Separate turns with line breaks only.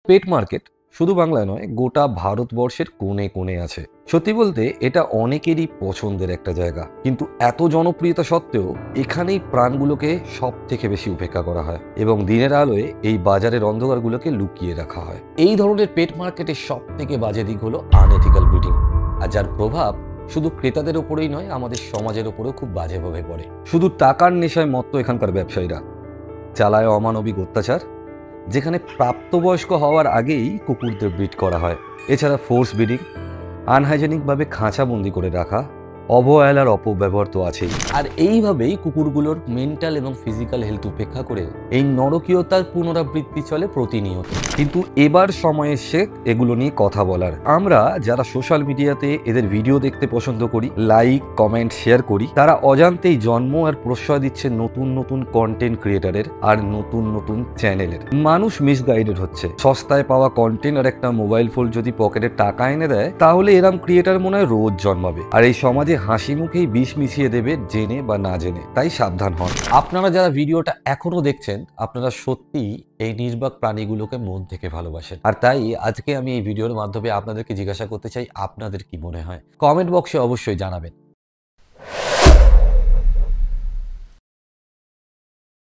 পেট market শুধু বাংলায় নয়, গোটা ভারতবর্ষের কোণে কোণে আছে। সত্যি বলতে এটা অনেকেরই পছন্দের একটা জায়গা, কিন্তু এত জনপ্রিয়তা সত্ত্বেও এখানেই প্রাণগুলোকে সব থেকে বেশি উপেক্ষা করা হয় এবং দিনের আলোয় এই বাজারের অন্ধকারগুলোকে লুকিয়ে রাখা হয়। এই ধরনের পেট মার্কেটের সব থেকে বাজে দিক হলো আনএথিক্যাল ব্রিডিং, আর যার প্রভাব শুধু ক্রেতাদের ওপরেই নয়, আমাদের সমাজের ওপরেও খুব বাজেভাবে পড়ে। শুধু টাকার নেশায় মত্ত এখানকার ব্যবসায়ীরা চালায় অমানবিক অত্যাচার, যেখানে প্রাপ্তবয়স্ক হওয়ার আগেই কুকুরদের ব্রিড করা হয়। এছাড়া ফোর্স ব্রিডিং, আনহাইজেনিকভাবে খাঁচাবন্দি করে রাখা, অবহেলার অপব্যবহার তো আছেই। আর এইভাবেই কুকুরগুলোর মেন্টাল এবং ফিজিক্যাল হেলথ উপেক্ষা করে এই নরকীয়তার পুনরাবৃত্তি চলে প্রতিনিয়ত। কিন্তু এবার সময় এসে এগুলো নিয়ে কথা বলার। আমরা যারা সোশ্যাল মিডিয়াতে এদের ভিডিও দেখতে পছন্দ করি, লাইক কমেন্ট শেয়ার করি, তারা অজান্তেই জন্ম আর প্রশ্রয় দিচ্ছে নতুন নতুন কন্টেন্ট ক্রিয়েটারের আর নতুন নতুন চ্যানেলের। মানুষ মিসগাইডেড হচ্ছে। সস্তায় পাওয়া কন্টেন্ট আর একটা মোবাইল ফোন যদি পকেটে টাকা এনে দেয়, তাহলে এরম ক্রিয়েটার মনে হয় রোজ জন্মাবে, আর এই সমাজে হাসি মুখেই বিষ মিশিয়ে দেবে, জেনে বা না জেনে। তাই সাবধান হন। আপনারা যারা ভিডিওটা এখনো দেখছেন, আপনারা সত্যিই এই নির্বাক প্রাণীগুলোকে মন থেকে ভালোবাসেন। আর তাই আজকে আমি এই ভিডিওর মাধ্যমে আপনাদেরকে জিজ্ঞাসা করতে চাই, আপনাদের কি মনে হয়? কমেন্ট বক্সে অবশ্যই জানাবেন।